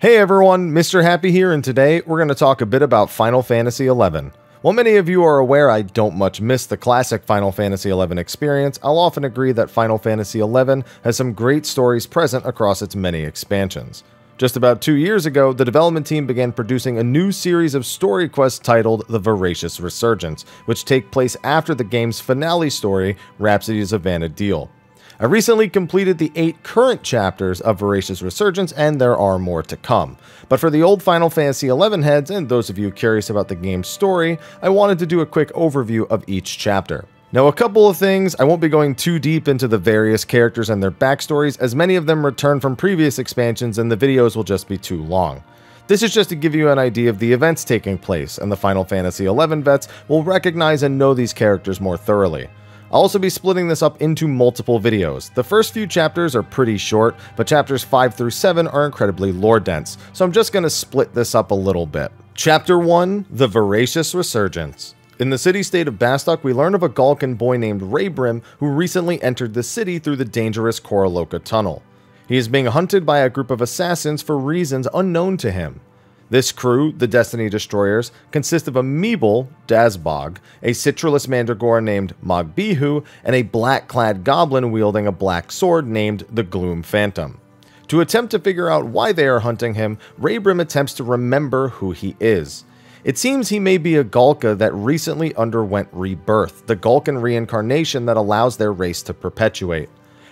Hey everyone, Mr. Happy here, and today we're going to talk a bit about Final Fantasy XI. While many of you are aware I don't much miss the classic Final Fantasy XI experience, I'll often agree that Final Fantasy XI has some great stories present across its many expansions. Just about 2 years ago, the development team began producing a new series of story quests titled the Voracious Resurgence, which take place after the game's finale story, Rhapsodies of Vana'diel. I recently completed the 8 current chapters of Voracious Resurgence, and there are more to come. But for the old Final Fantasy XI heads, and those of you curious about the game's story, I wanted to do a quick overview of each chapter. Now, a couple of things, I won't be going too deep into the various characters and their backstories, as many of them return from previous expansions and the videos will just be too long. This is just to give you an idea of the events taking place, and the Final Fantasy XI vets will recognize and know these characters more thoroughly. I'll also be splitting this up into multiple videos. The first few chapters are pretty short, but chapters 5 through 7 are incredibly lore-dense, so I'm just going to split this up a little bit. Chapter 1, The Voracious Resurgence. In the city-state of Bastok, we learn of a Galkan boy named Raybrim who recently entered the city through the dangerous Koroloka Tunnel. He is being hunted by a group of assassins for reasons unknown to him. This crew, the Destiny Destroyers, consist of a Meeble, Dazbog, a citrulous mandragora named Mogbihu, and a black-clad goblin wielding a black sword named the Gloom Phantom. To attempt to figure out why they are hunting him, Raybrim attempts to remember who he is. It seems he may be a Galka that recently underwent rebirth, the Galkan reincarnation that allows their race to perpetuate.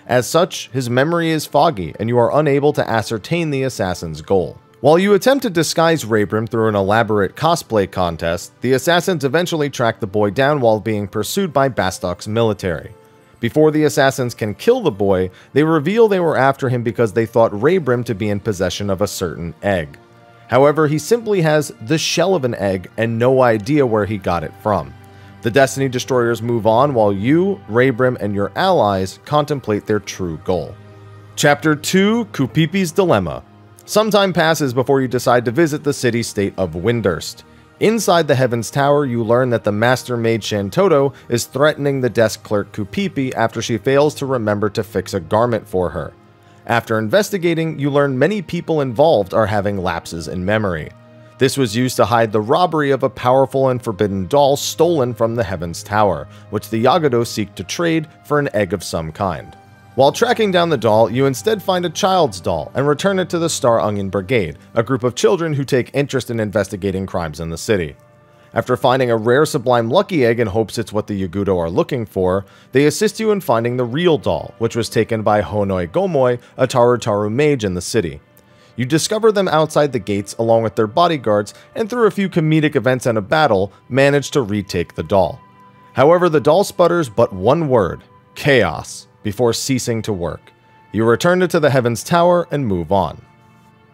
As such, his memory is foggy, and you are unable to ascertain the assassin's goal. While you attempt to disguise Raybrim through an elaborate cosplay contest, the assassins eventually track the boy down while being pursued by Bastok's military. Before the assassins can kill the boy, they reveal they were after him because they thought Raybrim to be in possession of a certain egg. However, he simply has the shell of an egg and no idea where he got it from. The Destiny Destroyers move on while you, Raybrim, and your allies contemplate their true goal. Chapter 2, Koopipis' Dilemma. Some time passes before you decide to visit the city-state of Windurst. Inside the Heaven's Tower, you learn that the Master Maid Shantoto is threatening the desk clerk Koopipi after she fails to remember to fix a garment for her. After investigating, you learn many people involved are having lapses in memory. This was used to hide the robbery of a powerful and forbidden doll stolen from the Heaven's Tower, which the Yagato seek to trade for an egg of some kind. While tracking down the doll, you instead find a child's doll and return it to the Star Onion Brigade, a group of children who take interest in investigating crimes in the city. After finding a rare Sublime Lucky Egg in hopes it's what the Yagudo are looking for, they assist you in finding the real doll, which was taken by Honoi Gomoi, a Tarutaru mage in the city. You discover them outside the gates along with their bodyguards, and through a few comedic events and a battle, manage to retake the doll. However, the doll sputters but one word: chaos, before ceasing to work. You return it to the Heaven's Tower and move on.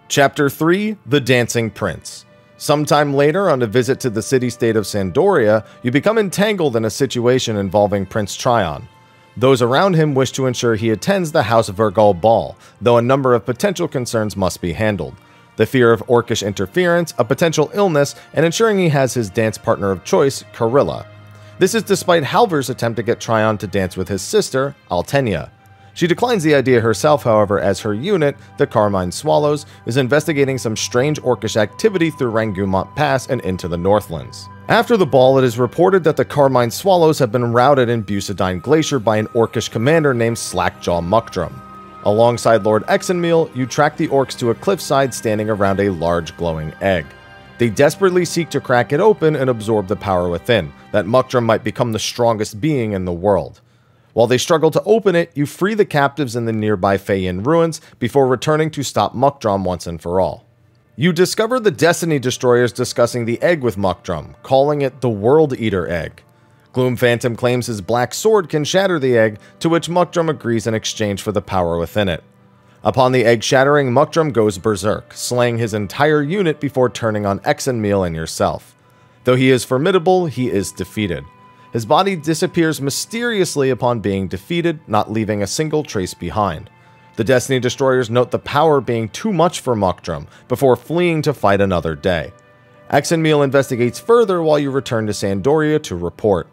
Chapter 3, The Dancing Prince. Sometime later, on a visit to the city-state of Sandoria, you become entangled in a situation involving Prince Tryon. Those around him wish to ensure he attends the House Vergal Ball, though a number of potential concerns must be handled. The fear of orcish interference, a potential illness, and ensuring he has his dance partner of choice, Karilla. This is despite Halvor's attempt to get Tryon to dance with his sister, Altenia. She declines the idea herself, however, as her unit, the Carmine Swallows, is investigating some strange orcish activity through Rangumont Pass and into the Northlands. After the ball, it is reported that the Carmine Swallows have been routed in Busadine Glacier by an orcish commander named Slackjaw Muckdrum. Alongside Lord Exenmeal, you track the orcs to a cliffside standing around a large glowing egg. They desperately seek to crack it open and absorb the power within, that Muckdrum might become the strongest being in the world. While they struggle to open it, you free the captives in the nearby Feyin ruins before returning to stop Muckdrum once and for all. You discover the Destiny Destroyers discussing the egg with Muckdrum, calling it the World Eater Egg. Gloom Phantom claims his black sword can shatter the egg, to which Muckdrum agrees in exchange for the power within it. Upon the egg shattering, Muckdrum goes berserk, slaying his entire unit before turning on Exenmeal and yourself. Though he is formidable, he is defeated. His body disappears mysteriously upon being defeated, not leaving a single trace behind. The Destiny Destroyers note the power being too much for Muckdrum, before fleeing to fight another day. Exenmeal investigates further while you return to Sandoria to report.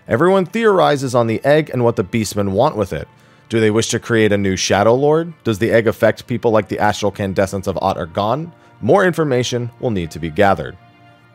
Everyone theorizes on the egg and what the Beastmen want with it. Do they wish to create a new Shadow Lord? Does the egg affect people like the astral candescence of Aht Urgan? More information will need to be gathered.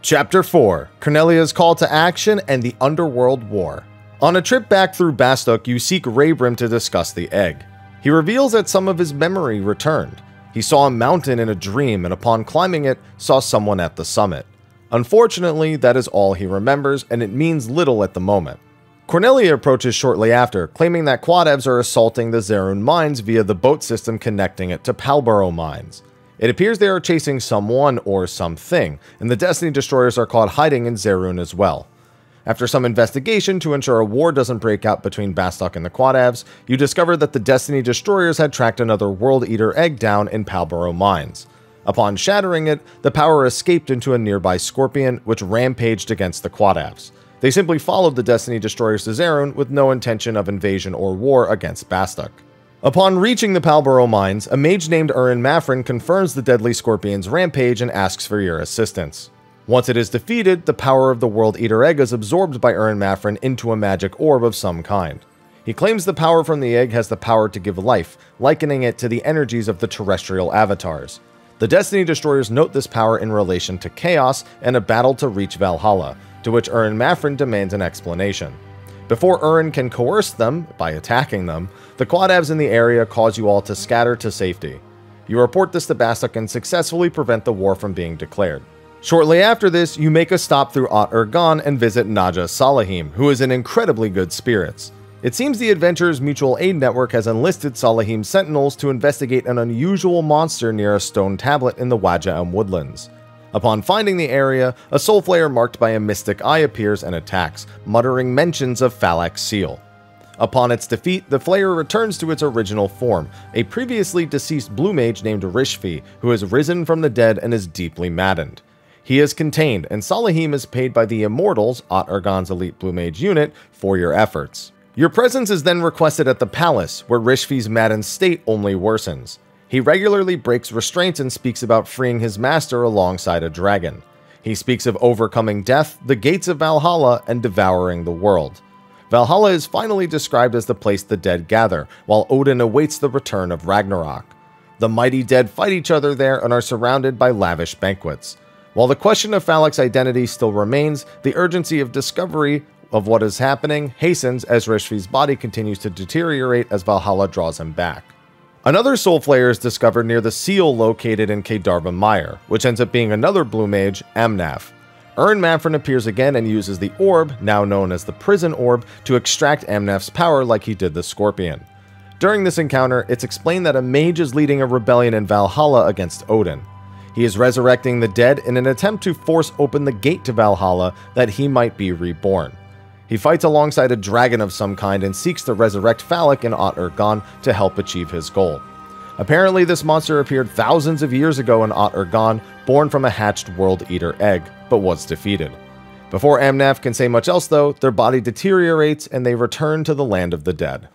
Chapter 4: Cornelia's Call to Action and the Underworld War. On a trip back through Bastok, you seek Raybrim to discuss the egg. He reveals that some of his memory returned. He saw a mountain in a dream and upon climbing it, saw someone at the summit. Unfortunately, that is all he remembers, and it means little at the moment. Cornelia approaches shortly after, claiming that Quadevs are assaulting the Zerun mines via the boat system connecting it to Palborough mines. It appears they are chasing someone or something, and the Destiny Destroyers are caught hiding in Zerun as well. After some investigation to ensure a war doesn't break out between Bastok and the Quadevs, you discover that the Destiny Destroyers had tracked another World Eater egg down in Palborough mines. Upon shattering it, the power escaped into a nearby scorpion, which rampaged against the Quadevs. They simply followed the Destiny Destroyers to Zerun with no intention of invasion or war against Bastok. Upon reaching the Palborough mines, a mage named Urin Mafrin confirms the deadly scorpion's rampage and asks for your assistance. Once it is defeated, the power of the World Eater egg is absorbed by Urin Mafrin into a magic orb of some kind. He claims the power from the egg has the power to give life, likening it to the energies of the terrestrial avatars. The Destiny Destroyers note this power in relation to Chaos and a battle to reach Valhalla, to which Urin Mafrin demands an explanation. Before Urin can coerce them by attacking them, the Quadevs in the area cause you all to scatter to safety. You report this to Bastok and successfully prevent the war from being declared. Shortly after this, you make a stop through Ot-Urgan and visit Naja Salahim, who is in incredibly good spirits. It seems the Adventurers Mutual Aid Network has enlisted Salahim's sentinels to investigate an unusual monster near a stone tablet in the Waja'am woodlands. Upon finding the area, a soul flare marked by a mystic eye appears and attacks, muttering mentions of Falak's seal. Upon its defeat, the flare returns to its original form, a previously deceased blue mage named Rishfi, who has risen from the dead and is deeply maddened. He is contained, and Salahim is paid by the Immortals, Ot-Urgan's elite blue mage unit, for your efforts. Your presence is then requested at the palace, where Rishfi's maddened state only worsens. He regularly breaks restraints and speaks about freeing his master alongside a dragon. He speaks of overcoming death, the gates of Valhalla, and devouring the world. Valhalla is finally described as the place the dead gather, while Odin awaits the return of Ragnarok. The mighty dead fight each other there and are surrounded by lavish banquets. While the question of Falak's identity still remains, the urgency of discovery of what is happening hastens as Rishfi's body continues to deteriorate as Valhalla draws him back. Another soul flare is discovered near the seal located in Kedarva Mire, which ends up being another blue mage, Amnaf. Urin Mafrin appears again and uses the orb, now known as the prison orb, to extract Amnaf's power like he did the scorpion. During this encounter, it's explained that a mage is leading a rebellion in Valhalla against Odin. He is resurrecting the dead in an attempt to force open the gate to Valhalla that he might be reborn. He fights alongside a dragon of some kind and seeks to resurrect Falak in Ot-Urgan to help achieve his goal. Apparently, this monster appeared thousands of years ago in Ot-Urgan, born from a hatched World Eater egg, but was defeated. Before Amnaf can say much else though, their body deteriorates and they return to the land of the dead.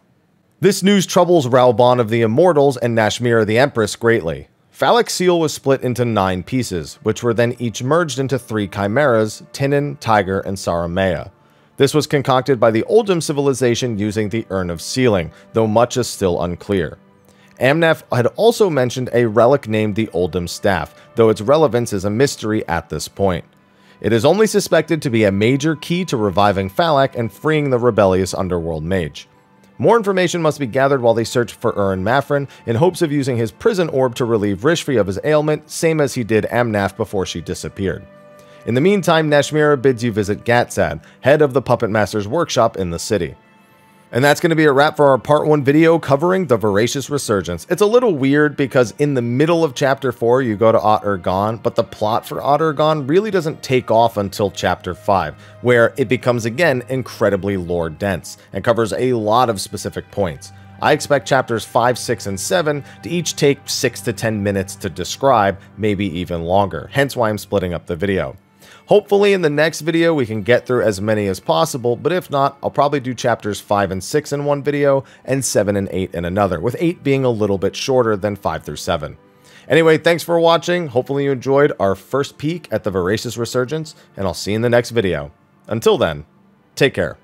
This news troubles Raoban of the Immortals and Nashmira the Empress greatly. Falak's seal was split into 9 pieces, which were then each merged into 3 chimeras, Tinin, Tiger, and Saramea. This was concocted by the Oldham civilization using the Urn of Sealing, though much is still unclear. Amnaf had also mentioned a relic named the Oldham Staff, though its relevance is a mystery at this point. It is only suspected to be a major key to reviving Falak and freeing the rebellious underworld mage. More information must be gathered while they search for Urin Mafrin in hopes of using his prison orb to relieve Rishfi of his ailment, same as he did Amnaf before she disappeared. In the meantime, Nashmira bids you visit Gatsad, head of the Puppet Master's workshop in the city. And that's going to be a wrap for our part 1 video covering the Voracious Resurgence. It's a little weird because in the middle of chapter 4 you go to Ot-Urgan, but the plot for Ot-Urgan really doesn't take off until chapter 5, where it becomes again incredibly lore dense and covers a lot of specific points. I expect chapters 5, 6, and 7 to each take 6 to 10 minutes to describe, maybe even longer, hence why I'm splitting up the video. Hopefully in the next video we can get through as many as possible, but if not, I'll probably do chapters 5 and 6 in one video, and 7 and 8 in another, with 8 being a little bit shorter than 5 through 7. Anyway, thanks for watching, hopefully you enjoyed our first peek at the Voracious Resurgence, and I'll see you in the next video. Until then, take care.